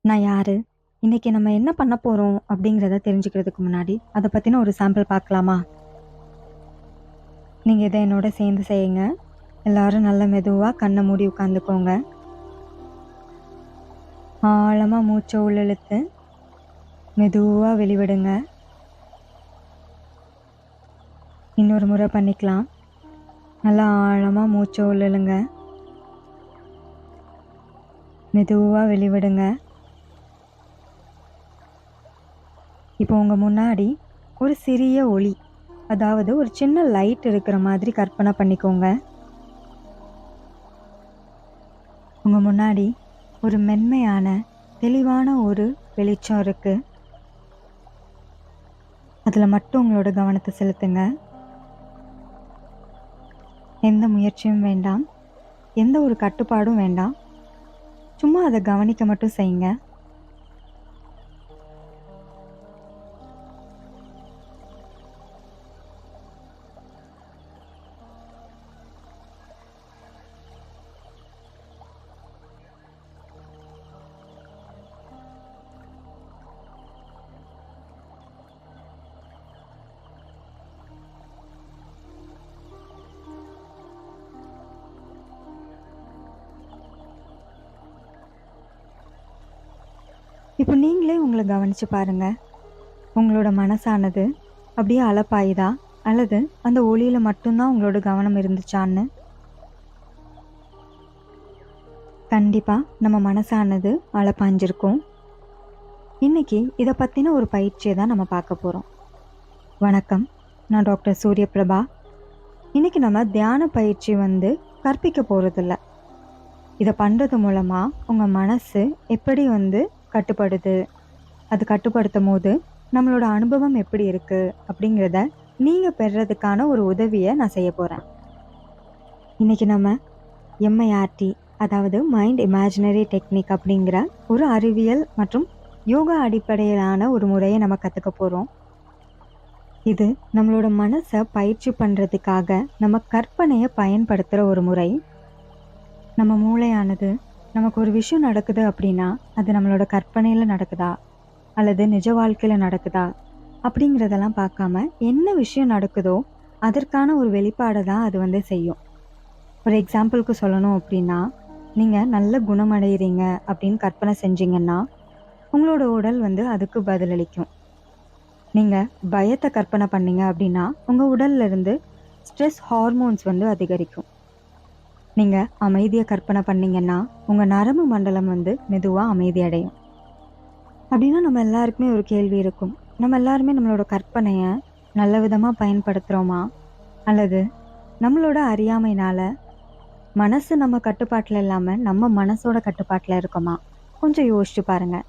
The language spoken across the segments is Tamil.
நான் யாரு? இன்னைக்கு நம்ம என்ன பண்ண போறோம் அப்படிங்கிறத தெரிஞ்சுக்கிறதுக்கு முன்னாடி, அத பத்தின ஒரு சாம்பிள் பார்க்கலாமா? நீங்க இத என்னோட சேர்ந்து செய்யுங்க. எல்லாரும் நல்ல மெதுவா கண்ண மூடி உட்காந்துக்கோங்க. ஆழமா மூச்ச உள்ள இழுத்து, மெதுவா வெளிவிடுங்க. இன்னொரு முறை பண்ணிக்கலாம். நல்லா ஆழமா மூச்ச உள்ள இழுங்க. மெதுவா வெளிவிடுங்க. இப்போ உங்க முன்னாடி ஒரு சிறிய ஒளி, அதாவது ஒரு சின்ன லைட் இருக்கிற மாதிரி கற்பனை பண்ணிக்கோங்க. உங்க முன்னாடி ஒரு மென்மையான, தெளிவான ஒரு வெளிச்சம் இருக்கு. அதுல மட்டும் உங்களோட கவனத்த செலுத்துங்க. எந்த முயற்சியும் வேண்டாம். எந்த ஒரு கட்டுப்பாடும் வேண்டாம். சும்மா அத கவனிக்க மட்டும் செய்யுங்க. இப்போ நீங்களே உங்கள கவனிச்சு பாருங்க. உங்களோட மனசானது அப்படியே அலைப்பாயுதா? அல்லது அந்த ஒளியில மட்டும் தான் உங்களோட கவனம் இருந்துச்சான்னு? கண்டிப்பா நம்ம மனசானது அலைப்பாஞ்சிருக்கும். இன்னைக்கு இத பத்தின ஒரு பயிற்சிய தான் நம்ம பார்க்க போறோம். வணக்கம். நான் டாக்டர் சூரியபிரபா. இன்னைக்கு நம்ம தியான பயிற்சி கற்பிக்க போறதில்ல. இத பண்றது மூலமா உங்க மனசு எப்படி கட்டுப்படுது, அது கட்டுப்படுத்தும்போது நம்மளோட அனுபவம் எப்படி இருக்கு அப்படிங்கிறத நீங்க பெறுறதுக்கான ஒரு உதவிய நான் செய்ய போறேன். இன்னைக்கு நம்ம எம்ஐஆர்டி, அதாவது மைண்ட் இமேஜினரி டெக்னிக் அப்படிங்கிற ஒரு அறிவியல் மற்றும் யோகா அடிப்படையிலான ஒரு முறைய நம்ம கத்துக்க போறோம். இது நம்மளோட மனச பயிற்சி பண்றதுக்காக நம்ம கற்பனைய பயன்படுத்துற ஒரு முறை. நம்ம மூளையானது நமக்கு ஒரு விஷயம் நடக்குது அப்படின்னா, அது நம்மளோட கற்பனையில நடக்குதா? அல்லது நிஜ வாழ்க்கையில நடக்குதா? அப்படிங்கிறதெல்லாம் பார்க்காம, என்ன விஷயம் நடக்குதோ, அதற்கான ஒரு வெளிப்பாட தான் அது செய்யும். ஒரு எக்ஸாம்பிள்க்கு சொல்லணும் அப்படின்னா, நீங்க நல்ல குணமடையறீங்க அப்படின்னு கற்பனை செஞ்சீங்கன்னா, உங்களோட உடல் அதுக்கு பதிலளிக்கும். நீங்க பயத்த கற்பனை பண்ணீங்க அப்படின்னா, உங்க உடல்ல இருந்து ஸ்ட்ரெஸ் ஹார்மோன்ஸ் அதிகரிக்கும். நீங்க அமைதிய கற்பனை பண்ணீங்கன்னா, உங்க நரம்பு மண்டலம் மெதுவா அமைதி அடையும். அப்படின்னா நம்ம எல்லாருக்குமே ஒரு கேள்வி இருக்கும். நம்ம எல்லாருமே நம்மளோட கற்பனைய நல்ல விதமா பயன்படுத்துறோமா? அல்லது நம்மளோட அறியாமையினால மனசு நம்ம கட்டுப்பாட்டுல இல்லாம, நம்ம மனசோட கட்டுப்பாட்டுல இருக்கோமா? கொஞ்சம் யோசிச்சு பாருங்க.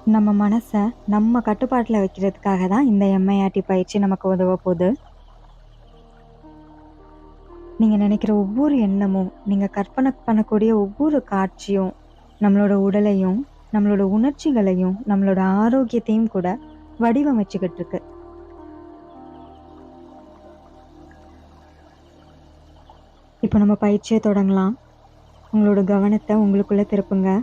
நம்ம மனச நம்ம கட்டுப்பாட்டுல வைக்கிறதுக்காக தான் இந்த எம்ஐஆர்டி பயிற்சி நமக்கு உதவ போது. நீங்க நினைக்கிற ஒவ்வொரு எண்ணமும், நீங்க கற்பனை பண்ணக்கூடிய ஒவ்வொரு காட்சியும், நம்மளோட உடலையும், நம்மளோட உணர்ச்சிகளையும், நம்மளோட ஆரோக்கியத்தையும் கூட வடிவமைச்சுக்கிட்டு இருக்கு. இப்போ நம்ம பயிற்சிய தொடங்கலாம். உங்களோட கவனத்த உங்களுக்குள்ள திருப்புங்க.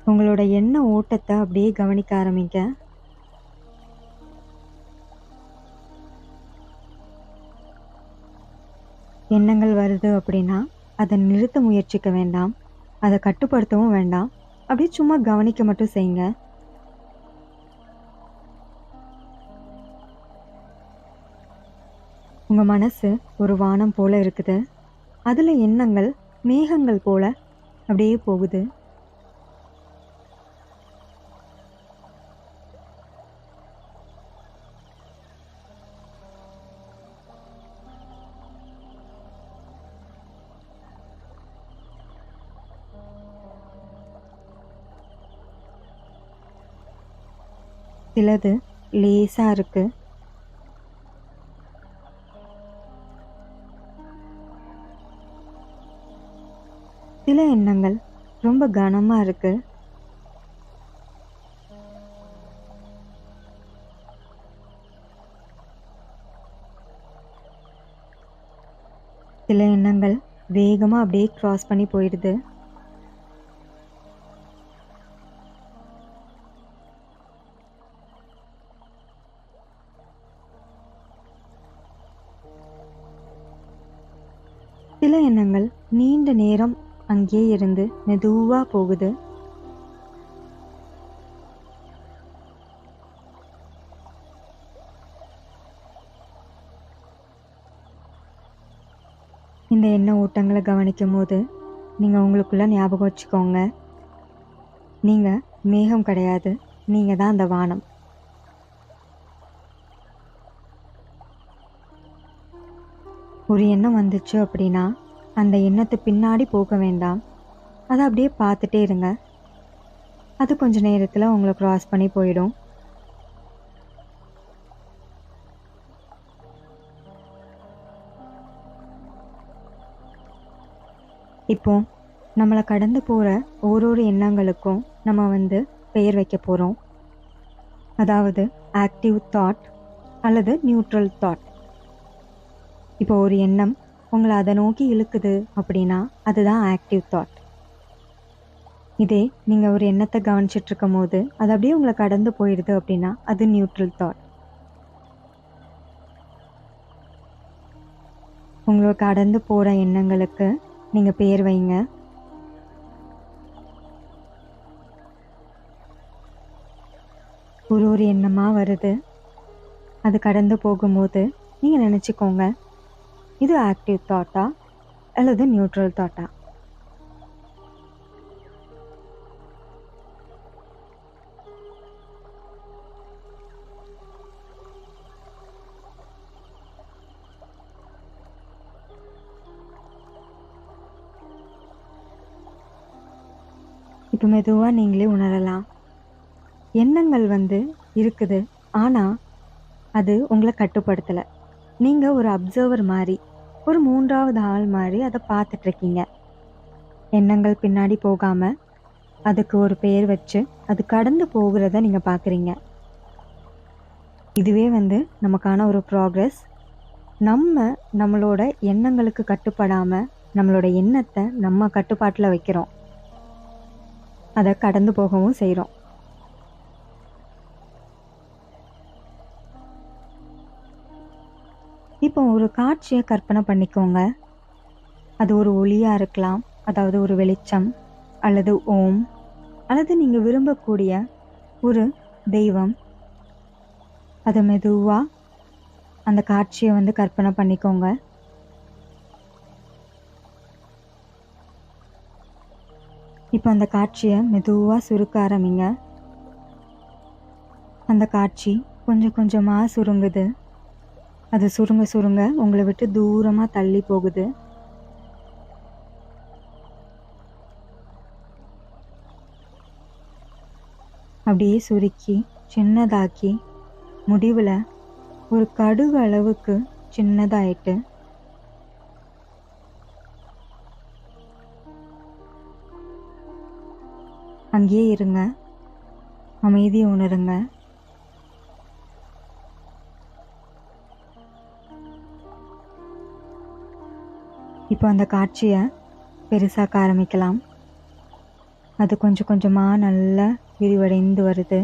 உங்களோட எண்ண ஓட்டத்த அப்படியே கவனிக்க ஆரம்பிங்க. எண்ணங்கள் வருது அப்படின்னா, அத நிறுத்த முயற்சிக்க வேண்டாம். அத கட்டுப்படுத்தவும் வேண்டாம். அப்படியே சும்மா கவனிக்க மட்டும் செய்யுங்க. உங்க மனசு ஒரு வானம் போல இருக்குது. அதுல எண்ணங்கள் மேகங்கள் போல அப்படியே போகுது. சிலது லேசா இருக்கு. சில எண்ணங்கள் ரொம்ப கனமா இருக்கு. சில எண்ணங்கள் வேகமா அப்படியே கிராஸ் பண்ணி போயிடுது. சில எண்ணங்கள் நீண்ட நேரம் அங்கேயே இருந்து மெதுவா போகுது. இந்த எண்ண ஓட்டங்களை கவனிக்கும் போது நீங்க உங்களுக்குள்ள ஞாபகம் வச்சுக்கோங்க, நீங்க மேகம் கிடையாது, நீங்க தான் அந்த வானம். ஒரு எண்ணம் வந்துச்சு அப்படின்னா அந்த எண்ணத்தை பின்னாடி போக வேண்டாம், அதை அப்படியே பார்த்துட்டே இருங்க. அது கொஞ்ச நேரத்துல உங்களை கிராஸ் பண்ணி போயிடும். இப்போ நம்மளை கடந்து போற ஓரொரு எண்ணங்களுக்கும் நம்ம பெயர் வைக்க போறோம். அதாவது ஆக்டிவ் தாட் அல்லது நியூட்ரல் தாட். இப்போ ஒரு எண்ணம் உங்களை அதை நோக்கி இழுக்குது அப்படின்னா அதுதான் ஆக்டிவ் தாட். இதே நீங்க ஒரு எண்ணத்தை கவனிச்சிட்டு இருக்கும் போது அது அப்படியே உங்களை கடந்து போயிடுது அப்படின்னா அது நியூட்ரல் தாட். உங்களை கடந்து போற எண்ணங்களுக்கு நீங்க பேர் வைங்க. ஒரு எண்ணமா வருது, அது கடந்து போகும்போது நீங்க நினைச்சுக்கோங்க, இது ஆக்டிவ் தாட்டா அல்லது நியூட்ரல் தாட்டா. இப்போ மெதுவா நீங்களே உணரலாம், எண்ணங்கள் இருக்குது, ஆனா அது உங்களை கட்டுப்படுத்தல. நீங்க ஒரு அப்சர்வர் மாதிரி, ஒரு மூன்றாவது ஆள் மாதிரி அதை பார்த்துட்டு இருக்கீங்க. எண்ணங்கள் பின்னாடி போகாம அதுக்கு ஒரு பெயர் வச்சு அது கடந்து போகிறத நீங்க பாக்குறீங்க. இதுவே நமக்கான ஒரு ப்ராக்ரஸ். நம்மளோட எண்ணங்களுக்கு கட்டுப்படாம நம்மளோட எண்ணத்தை நம்ம கட்டுப்பாட்டுல வைக்கிறோம், அதை கடந்து போகவும் செய்றோம். இப்போ ஒரு காட்சியை கற்பனை பண்ணிக்கோங்க. அது ஒரு ஒளியா இருக்கலாம், அதாவது ஒரு வெளிச்சம், அல்லது ஓம், அல்லது நீங்க விரும்பக்கூடிய ஒரு தெய்வம். அதை மெதுவா அந்த காட்சியை கற்பனை பண்ணிக்கோங்க. இப்போ அந்த காட்சியை மெதுவா சுருக்க ஆரம்பிங்க. அந்த காட்சி கொஞ்சம் கொஞ்சமா சுருங்குது. அது சுருங்க சுருங்க உங்களை விட்டு தூரமா தள்ளி போகுது. அப்படியே சுருக்கி சின்னதாக்கி முடிவுல ஒரு கடுகு அளவுக்கு சின்னதாயிட்டு அங்கேயே இருங்க. அமைதியை உணருங்க. இப்போ அந்த காட்சியை பெருசாக்க ஆரம்பிக்கலாம். அது கொஞ்சம் கொஞ்சமா நல்லா விரிவடைந்து வருது.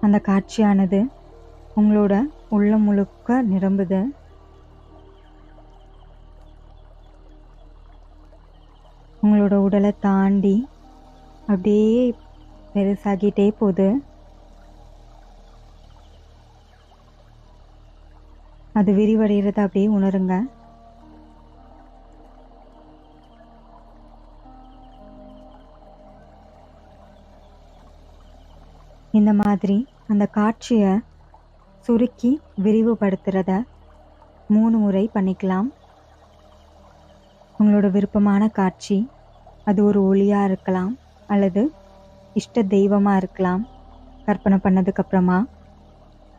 அந்த காட்சியானது உங்களோட உள்ளம் முழுக்க நிரம்புது. உங்களோட உடலை தாண்டி அப்படியே பெருசாகிட்டே போகுது. அது விரிவடைகிறத அப்படியே உணருங்க. இந்த மாதிரி அந்த காட்சியை சுருக்கி விரிவுபடுத்துறத 3 முறை பண்ணிக்கலாம். உங்களோட விருப்பமான காட்சி, அது ஒரு ஒளியா இருக்கலாம் அல்லது இஷ்ட தெய்வமா இருக்கலாம். கற்பனை பண்ணதுக்கு அப்புறமா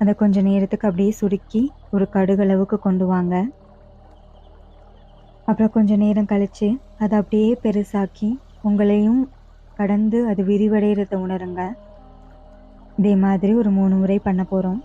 அதை கொஞ்ச நேரத்துக்கு அப்படியே சுருக்கி ஒரு கடுகளவுக்கு கொண்டு வாங்க. அப்புறம் கொஞ்ச நேரம் கழிச்சு அதை அப்படியே பெருசாக்கி உங்களையும் கடந்து அது விரிவடைகிறத உணருங்க. இதே மாதிரி ஒரு 3 முறை பண்ண போகிறோம்.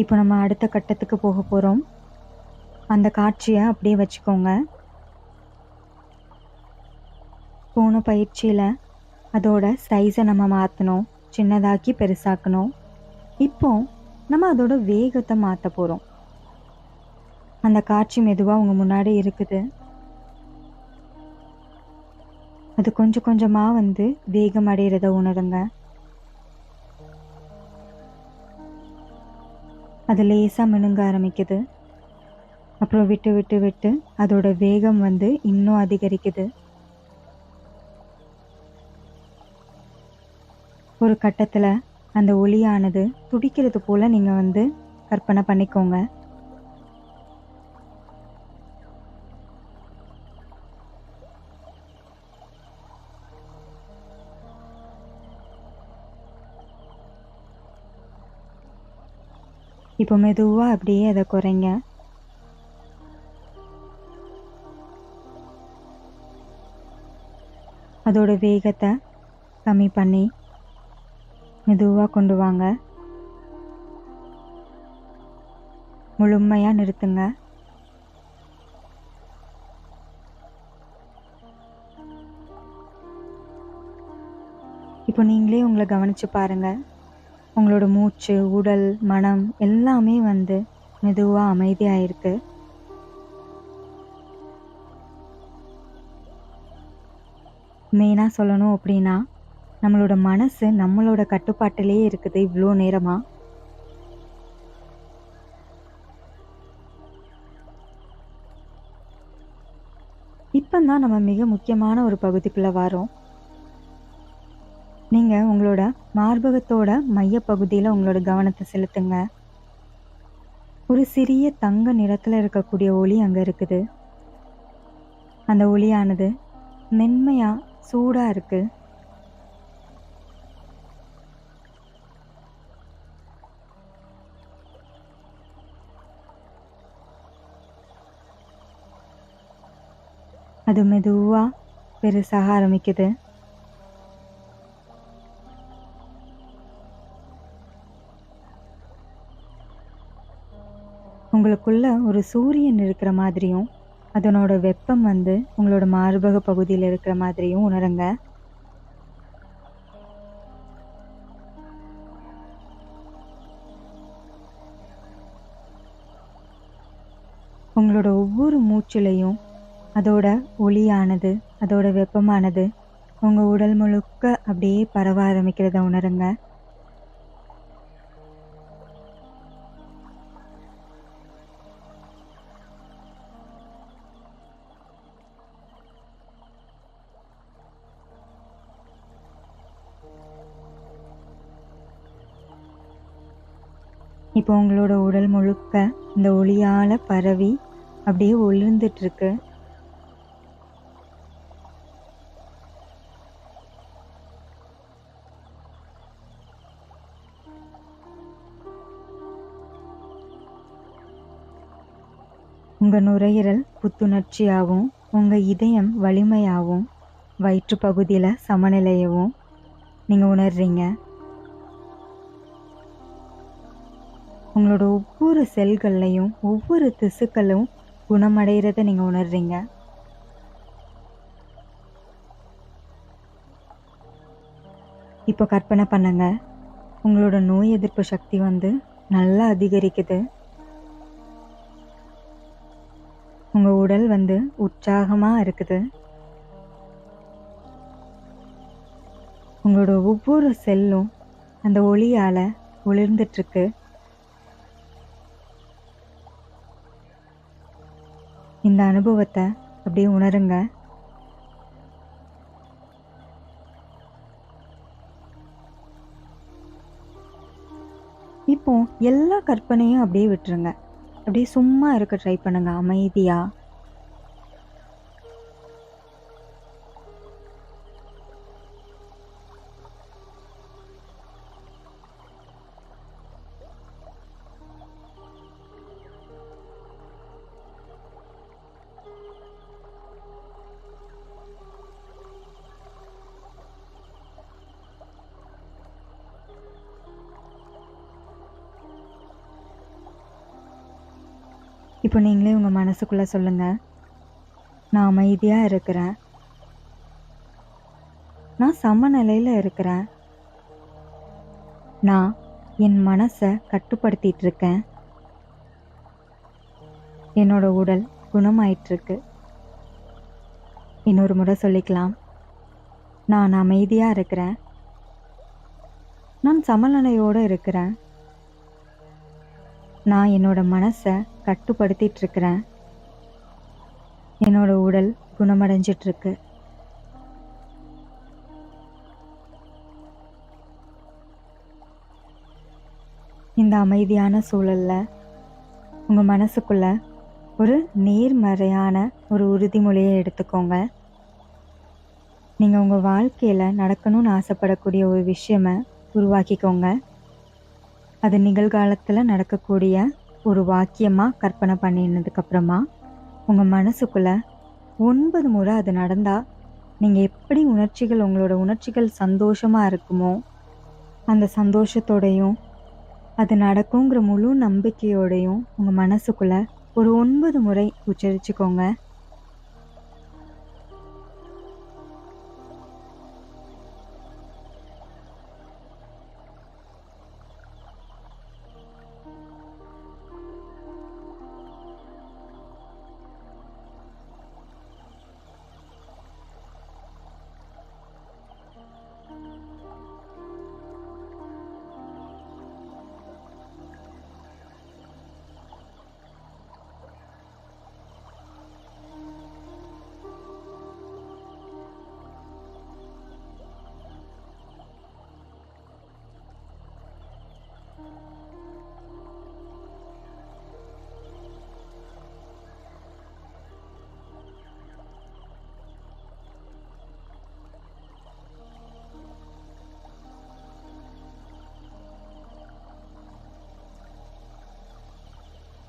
இப்போ நம்ம அடுத்த கட்டத்துக்கு போக போகிறோம். அந்த காட்சியை அப்படியே வச்சுக்கோங்க. போன பயிற்சியில் அதோட சைஸை நம்ம மாற்றணும், சின்னதாக்கி பெருசாக்கணும். இப்போ நம்ம அதோட வேகத்தை மாற்ற போகிறோம். அந்த காட்சி மெதுவாக உங்கள் முன்னாடி இருக்குது. அது கொஞ்சம் கொஞ்சமாக வேகம் அடைகிறத உணருங்க. அது லேசாக மினுங்க ஆரம்பிக்குது. அப்புறம் விட்டு விட்டு விட்டு அதோட வேகம் இன்னும் அதிகரிக்குது. ஒரு கட்டத்தில் அந்த ஒளியானது துடிக்கிறது போல் நீங்கள் கற்பனை பண்ணிக்கோங்க. இப்போ மெதுவாக அப்படியே அதை குறைங்க. அதோட வேகத்தை கம்மி பண்ணி மெதுவாக கொண்டு வாங்க. முழுமையாக நிறுத்துங்க. இப்போ நீங்களே உங்களை கவனித்து பாருங்கள். உங்களோட மூச்சு, உடல், மனம் எல்லாமே மெதுவாக அமைதியாக இருக்கு. மெயினாக சொல்லணும் அப்படின்னா, நம்மளோட மனசு நம்மளோட கட்டுப்பாட்டிலே இருக்குது இவ்வளோ நேரமாக. இப்போ தான் நம்ம மிக முக்கியமான ஒரு பகுதிக்குள்ளே வரோம். நீங்கள் உங்களோட மார்பகத்தோட மையப்பகுதியில் உங்களோட கவனத்தை செலுத்துங்க. ஒரு சிறிய தங்க நிறத்தில் இருக்கக்கூடிய ஒளி அங்கே இருக்குது. அந்த ஒளியானது மென்மையாக சூடாக இருக்குது. அது மெதுவா பெருசாக ஆரம்பிக்குது. உங்களுக்குள்ள ஒரு சூரியன் இருக்கிற மாதிரியும், அதனோட வெப்பம் வந்து உங்களோட மார்பக பகுதியில இருக்கிற மாதிரியும் உணருங்க. உங்களோட ஒவ்வொரு மூச்சுலயும் அதோட ஒளியானது, அதோட வெப்பமானது உங்க உடல் முழுக்க அப்படியே பரவ ஆரம்பிக்கிறத உணருங்க. இப்போ உங்களோட உடல் முழுக்க இந்த ஒளியால பரவி அப்படியே ஒளிர்ந்துட்டு இருக்கு. உங்க நுரையீரல் புத்துணர்ச்சியாகவும், உங்க இதயம் வலிமையாகவும், வயிற்று பகுதியில சமநிலையவும் நீங்க உணர்றீங்க. உங்களோட ஒவ்வொரு செல்கள்லையும் ஒவ்வொரு திசுக்களும் குணமடைகிறத நீங்க உணர்றீங்க. இப்போ கற்பனை பண்ணுங்க, உங்களோட நோய் எதிர்ப்பு சக்தி வந்து நல்லா அதிகரிக்குது. உங்க உடல் வந்து உற்சாகமா இருக்குது. உங்களோட ஒவ்வொரு செல்லும் அந்த ஒளியால ஒளிர்ந்துட்டு இருக்கு. இந்த அனுபவத்தை அப்படியே உணருங்க. இப்போ எல்லா கற்பனையும் அப்படியே விட்டுருங்க. அப்படியே சும்மா இருக்க ட்ரை பண்ணுங்க அமைதியா. இப்போ நீங்களே உங்க மனசுக்குள்ள சொல்லுங்க, நான் அமைதியா இருக்கிறேன். நான் சமநிலையில இருக்கிறேன். நான் என் மனசை கட்டுப்படுத்திட்டு இருக்கேன். என்னோட உடல் குணமாயிட்டு இருக்கு. இன்னொரு முறை சொல்லிக்கலாம், நான் அமைதியா இருக்கிறேன். நான் சமநிலையோட இருக்கிறேன். நான் என்னோட மனசை கட்டுப்படுத்திட்டு இருக்கிறேன். என்னோட உடல் குணமடைஞ்சிட்டு இருக்கு. இந்த அமைதியான சூழல்ல உங்க மனசுக்குள்ள ஒரு நேர்மறையான ஒரு உறுதிமொழியை எடுத்துக்கோங்க. நீங்க உங்க வாழ்க்கையில நடக்கணும்னு ஆசைப்படக்கூடிய ஒரு விஷயமை உருவாக்கிக்கோங்க. அது நிகழ்காலத்துல நடக்கக்கூடிய ஒரு வாக்கியமா கற்பனை பண்ணினதுக்கு அப்புறமா உங்க மனசுக்குள்ள 9 முறை அது நடந்தா நீங்க எப்படி உங்களோட உணர்ச்சிகள் சந்தோஷமா இருக்குமோ அந்த சந்தோஷத்தோடையும் அது நடக்குங்கிற முழு நம்பிக்கையோடையும் உங்க மனசுக்குள்ள ஒரு 9 முறை உச்சரிச்சுக்கோங்க.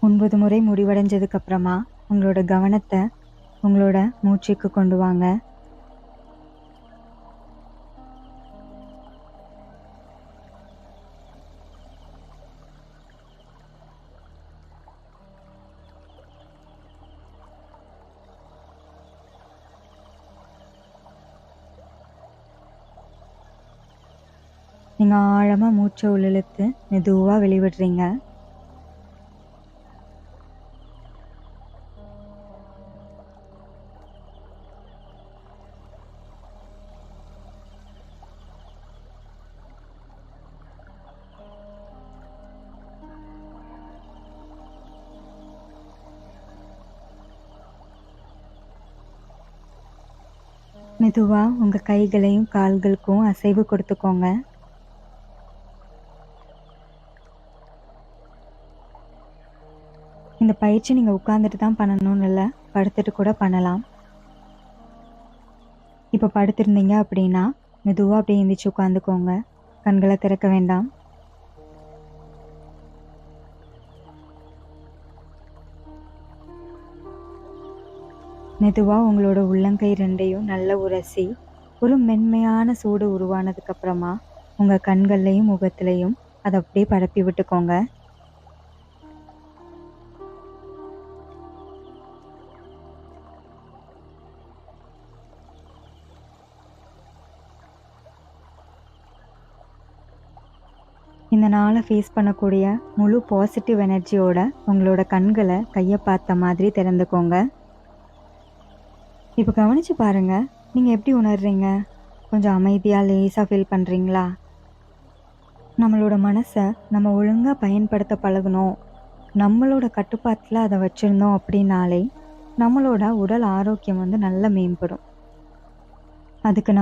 ஒன்பது முறை முடிவடைஞ்சதுக்கு அப்புறமா உங்களோட கவனத்தை உங்களோட மூச்சுக்கு கொண்டு வாங்க. நீங்கள் ஆழமாக மூச்சை உள்ளிழுத்து மெதுவாக வெளிவிடுறீங்க. மெதுவாக உங்கள் கைகளையும் கால்களுக்கும் அசைவு கொடுத்துக்கோங்க. இந்த பயிற்சி நீங்கள் உட்காந்துட்டு தான் பண்ணணும்னு இல்லை, படுத்துட்டு கூட பண்ணலாம். இப்போ படுத்திருந்தீங்க அப்படின்னா மெதுவாக அப்படியே எந்திரிச்சு உட்காந்துக்கோங்க. கண்களை திறக்க வேண்டாம். மெதுவாக உங்களோட உள்ளங்கை ரெண்டையும் நல்லா உரசி ஒரு மென்மையான சூடு உருவானதுக்கப்புறமா உங்கள் கண்கள்லையும் முகத்துலையும் அதை அப்படியே பரப்பி விட்டுக்கோங்க. இந்த நாளை ஃபேஸ் பண்ணக்கூடிய முழு பாசிட்டிவ் எனர்ஜியோட உங்களோட கண்களை கையை பார்த்த மாதிரி திறந்துக்கோங்க. இப்போ கவனித்து பாருங்கள், நீங்கள் எப்படி உணர்றீங்க? கொஞ்சம் அமைதியாக லேசாக ஃபீல் பண்ணுறீங்களா? நம்மளோட மனசை நம்ம ஒழுங்காக பயன்படுத்த பழகணும், நம்மளோட கட்டுப்பாட்டில் அதை வச்சுருந்தோம் அப்படின்னாலே நம்மளோட உடல் ஆரோக்கியம் வந்து நல்லா மேம்படும். அதுக்கு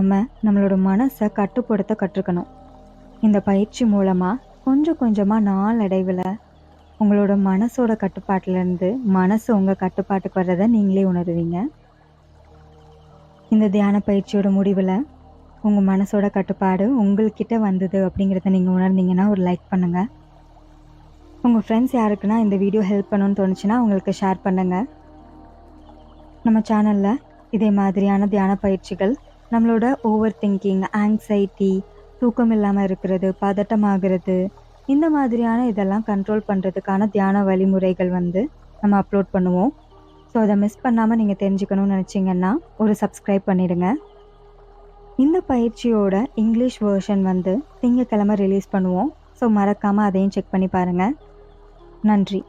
நம்மளோட மனசை கட்டுப்படுத்த கற்றுக்கணும். இந்த பயிற்சி மூலமாக கொஞ்சம் கொஞ்சமாக நாளடைவில் உங்களோட மனசோட கட்டுப்பாட்டிலேருந்து மனசு உங்கள் கட்டுப்பாட்டுக்கு வர்றதை நீங்களே உணருவீங்க. இந்த தியான பயிற்சியோட முடிவில் உங்கள் மனசோட கட்டுப்பாடு உங்கள்கிட்ட வந்தது அப்படிங்கிறத நீங்கள் உணர்ந்தீங்கன்னா ஒரு லைக் பண்ணுங்கள். உங்கள் ஃப்ரெண்ட்ஸ் யாருக்குன்னா இந்த வீடியோ ஹெல்ப் பண்ணணும்னு தோணுச்சுன்னா அவங்களுக்கு ஷேர் பண்ணுங்கள். நம்ம சேனலில் இதே மாதிரியான தியான பயிற்சிகள், நம்மளோட ஓவர் திங்கிங், ஆங்ஸைட்டி, தூக்கம் இல்லாமல் இருக்கிறது, பதட்டமாகிறது, இந்த மாதிரியான இதெல்லாம் கண்ட்ரோல் பண்ணுறதுக்கான தியான வழிமுறைகள் வந்து நம்ம அப்லோட் பண்ணுவோம். ஸோ அதை மிஸ் பண்ணாமல் நீங்கள் தெரிஞ்சுக்கணும்னு நினச்சிங்கன்னா ஒரு சப்ஸ்கிரைப் பண்ணிவிடுங்க. இந்த பயிற்சியோட இங்கிலீஷ் வேர்ஷன் வந்து திங்கட்கிழமை ரிலீஸ் பண்ணுவோம். ஸோ மறக்காமல் அதையும் செக் பண்ணி பாருங்கள். நன்றி.